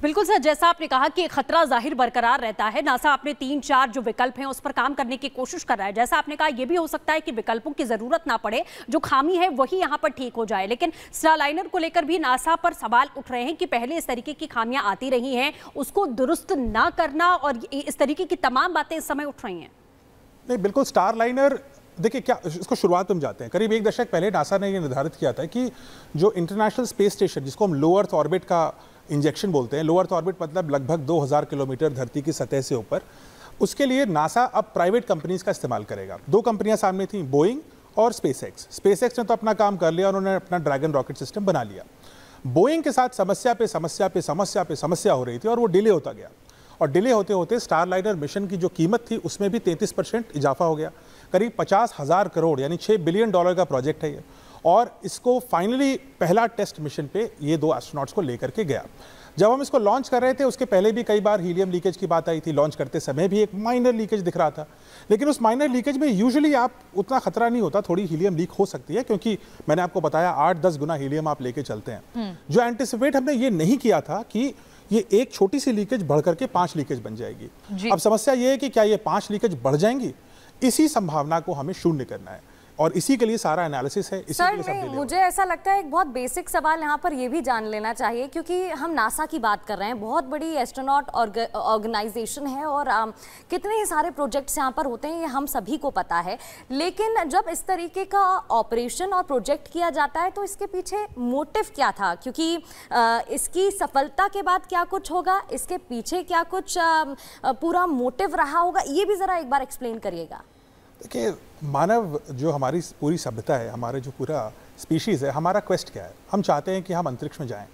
बिल्कुल सर, जैसा आपने कहा कि खतरा जाहिर बरकरार रहता है। नासा अपने 3-4 जो विकल्प हैं उस पर काम करने की कोशिश कर रहा है। जैसा आपने कहा, यह भी हो सकता है कि विकल्पों की जरूरत ना पड़े, जो खामी है वही यहां पर ठीक हो जाए। लेकिन स्टारलाइनर को लेकर भी नासा पर सवाल उठ रहे हैं कि पहले इस तरीके की खामियां आती रही हैं, उसको दुरुस्त ना करना, और इस तरीके की तमाम बातें इस समय उठ रही हैं। नहीं, बिल्कुल स्टारलाइनर, देखिए क्या, इसको शुरुआत में जाते हैं। करीब 1 दशक पहले नासा ने यह निर्धारित किया था कि जो इंटरनेशनल स्पेस स्टेशन, जिसको हम लो अर्थ ऑर्बिट का इंजेक्शन बोलते हैं, लो अर्थ ऑर्बिट मतलब लगभग 2000 किलोमीटर धरती की सतह से ऊपर, उसके लिए नासा अब प्राइवेट कंपनीज का इस्तेमाल करेगा। 2 कंपनियां सामने थी, बोइंग और स्पेसएक्स। स्पेसएक्स ने तो अपना काम कर लिया, उन्होंने अपना ड्रैगन रॉकेट सिस्टम बना लिया। बोइंग के साथ समस्या पे समस्या पे समस्या पे समस्या हो रही थी और वो डिले होता गया, और डिले होते होते स्टारलाइनर मिशन की जो कीमत थी उसमें भी 33% इजाफा हो गया। करीब 50,000 करोड़ यानी $6 बिलियन का प्रोजेक्ट है ये, और इसको फाइनली पहला टेस्ट मिशन पे ये 2 एस्ट्रोनॉट्स को लेकर के गया। जब हम इसको लॉन्च कर रहे थे, उसके पहले भी कई बार हीलियम लीकेज की बात आई थी। लॉन्च करते समय भी एक माइनर लीकेज दिख रहा था, लेकिन उस माइनर लीकेज में यूजुअली आप उतना खतरा नहीं होता, थोड़ी हीलियम लीक हो सकती है, क्योंकि मैंने आपको बताया 8-10 गुना हीलियम आप लेके चलते हैं। जो एंटिसिपेट हमने ये नहीं किया था कि ये एक छोटी सी लीकेज बढ़ करके 5 लीकेज बन जाएगी। अब समस्या ये है कि क्या ये 5 लीकेज बढ़ जाएंगी, इसी संभावना को हमें शून्य करना है, और इसी के लिए सारा एनालिसिस है। इसी के लिए सब मुझे ऐसा लगता है एक बहुत बेसिक सवाल यहाँ पर ये भी जान लेना चाहिए, क्योंकि हम नासा की बात कर रहे हैं, बहुत बड़ी एस्ट्रोनॉट ऑर्गेनाइजेशन है, और कितने ही सारे प्रोजेक्ट्स यहाँ पर होते हैं, ये हम सभी को पता है। लेकिन जब इस तरीके का ऑपरेशन और प्रोजेक्ट किया जाता है तो इसके पीछे मोटिव क्या था? क्योंकि इसकी सफलता के बाद क्या कुछ होगा, इसके पीछे क्या कुछ पूरा मोटिव रहा होगा, ये भी जरा एक बार एक्सप्लेन करिएगा। देखिए, मानव जो हमारी पूरी सभ्यता है, हमारे जो पूरा स्पीशीज़ है, हमारा क्वेस्ट क्या है? हम चाहते हैं कि हम अंतरिक्ष में जाएं,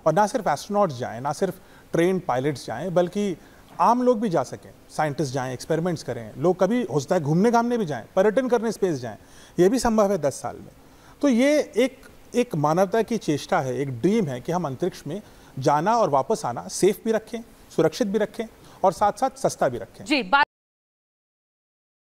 और ना सिर्फ एस्ट्रोनॉट्स जाएं, ना सिर्फ ट्रेन पायलट्स जाएं, बल्कि आम लोग भी जा सकें, साइंटिस्ट जाएं, एक्सपेरिमेंट्स करें, लोग कभी हो सकता है घूमने घामने भी जाएं, पर्यटन करने स्पेस जाएं। ये भी संभव है 10 साल में। तो ये एक मानवता की चेष्टा है, एक ड्रीम है कि हम अंतरिक्ष में जाना और वापस आना सेफ भी रखें, सुरक्षित भी रखें, और साथ साथ सस्ता भी रखें। जी।